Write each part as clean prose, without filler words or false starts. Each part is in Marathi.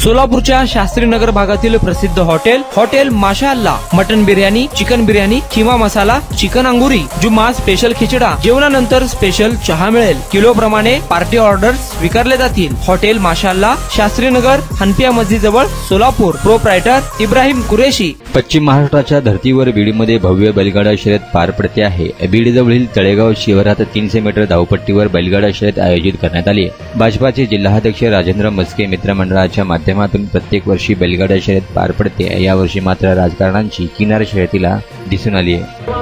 सोलापूरच्या शास्त्रीनगर भागातील प्रसिद्ध hotel Mashallah mutton biryani, chicken biryani, keema masala, chicken अंगुरी, जुम्मा स्पेशल खिचडा, जेवणानंतर स्पेशल चहा मिळेल। किलो प्रमाणे पार्टी ऑर्डर्स स्वीकारले जातील। हॉटेल माशाअल्ला, शास्त्रीनगर, हनपिया मस्जिद जवळ, सोलापूर। प्रोप्रायटर इब्राहिम कुरेशी। पश्चिम महाराष्ट्राच्या धर्तीवर बीडमध्ये भव्य बैलगाडा शर्यत पार पडते आहे। बीड जवळील तळेगाव शिवारात 300 मीटर धावपट्टीवर बैलगाडा शर्यत आयोजित करण्यात आली आहे। भाजपाचे जिल्हाध्यक्ष राजेंद्र मस्के मित्रमंडळाच्या माध्यमातून प्रत्येक वर्षी बैलगाडा शर्यत पार पडते। यावर्षी मात्र राजकारणांची किनार शर्यतीला दिसून आली आहे।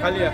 खाली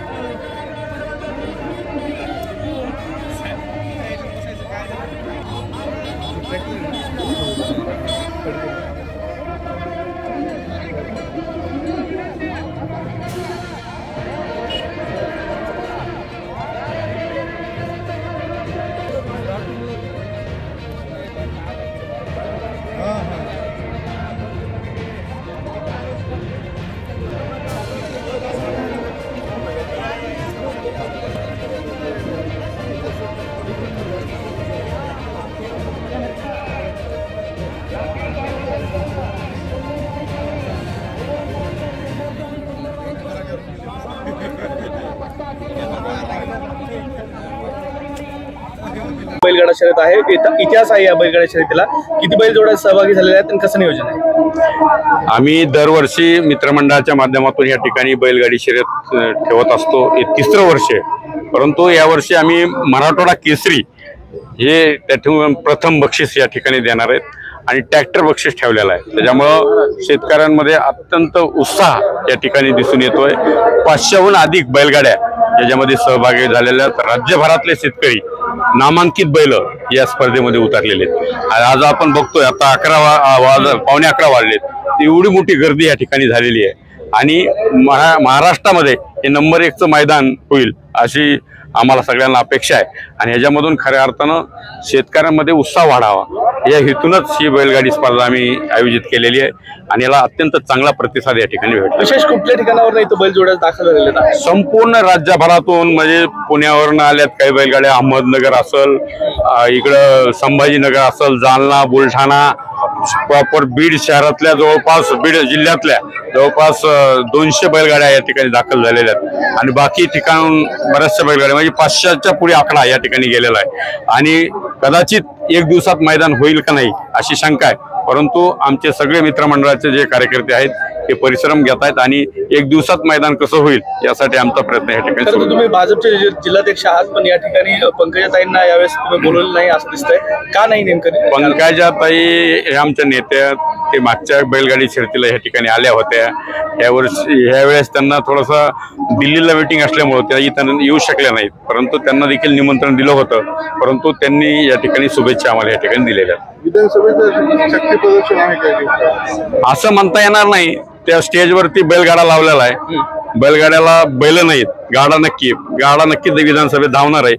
बैलगाडा शर्यत आहे। इतिहास आहे या बैलगाडा शर्यतीला। किती बैलजोड्या सहभागी झालेल्या आहेत आणि कसं नियोजन आहे? आम्ही दरवर्षी मित्रमंडळाच्या माध्यमातून या ठिकाणी बैलगाडी शर्यत ठेवत असतो। हे 3रं वर्ष आहे, परंतु यावर्षी आम्ही मराठवाडा केसरी हे त्यातून प्रथम बक्षीस या ठिकाणी देणार आहेत आणि ट्रॅक्टर बक्षीस ठेवलेला आहे। त्याच्यामुळं शेतकऱ्यांमध्ये अत्यंत उत्साह या ठिकाणी दिसून येतोय। 500हून अधिक बैलगाड्या याच्यामध्ये सहभागी झालेल्या आहेत। राज्यभरातले शेतकरी नामांकित बैल या स्पर्धेमध्ये उतरलेले आहेत। आज आपण बघतोय आता 11 वाजलेत, एवढी मोठी गर्दी या ठिकाणी झालेली आहे आणि महाराष्ट्रामध्ये हे नंबर 1चं मैदान होईल अशी आम्हाला सगळ्यांना अपेक्षा आहे आणि ह्याच्यामधून खऱ्या अर्थानं शेतकऱ्यांमध्ये उत्साह वाढावा या हेतूनच ही बैलगाडी स्पर्धा आम्ही आयोजित केलेली आहे आणि याला अत्यंत चांगला प्रतिसाद या ठिकाणी भेटतो। विशेष कुठल्या ठिकाणावर इथं बैलजोड्या दाखल झालेल्या आहेत? संपूर्ण राज्यभरातून, म्हणजे पुण्यावरून आल्यात काही बैलगाड्या, अहमदनगर असेल, इकडं संभाजीनगर असेल, जालना, बुलढाणा, प्रॉपर बीड शहरातल्या जवळपास, बीड जिल्ह्यातल्या जवळपास 200 बैलगाड्या या ठिकाणी दाखल झालेल्या आहेत आणि बाकी ठिकाणून बऱ्याचशा बैलगाड्या, म्हणजे 500च्या पुढे आकडा या ठिकाणी गेलेला आहे आणि कदाचित एक दिवसात मैदान होईल का नाही अशी शंका आहे, परंतु आमचे सगळे मित्रमंडळाचे जे कार्यकर्ते आहेत ते परिश्रम घेत आहेत आणि एक दिवसात मैदान कसं होईल यासाठी आमचा प्रयत्न या ठिकाणी सुरू आहे। तुम्ही भाजपचे जिल्हाध्यक्ष आहात, पण या ठिकाणी पंकजाताईंना यावेळेस तुम्ही बोलवलं नाही असं दिसतंय, का नाही नेमकं? पंकजाताई हे आमच्या नेत्या, ते मागच्या बैलगाडी शर्यतीला या ठिकाणी आल्या होत्या। ह्यावेळेस त्यांना थोडंसं दिल्लीला मीटिंग असल्यामुळे त्या इथं येऊ शकल्या नाहीत, परंतु त्यांना देखील निमंत्रण दिलं होतं, परंतु त्यांनी या ठिकाणी शुभेच्छा आम्हाला या ठिकाणी दिलेल्या। विधानसभेचं शक्ती प्रदर्शन आहे काय असं म्हणता येणार नाही। त्या स्टेजवरती बैलगाडा लावलेला आहे, बैलगाड्याला बैल नाहीत, गाडा नक्की विधानसभेत धावणार आहे।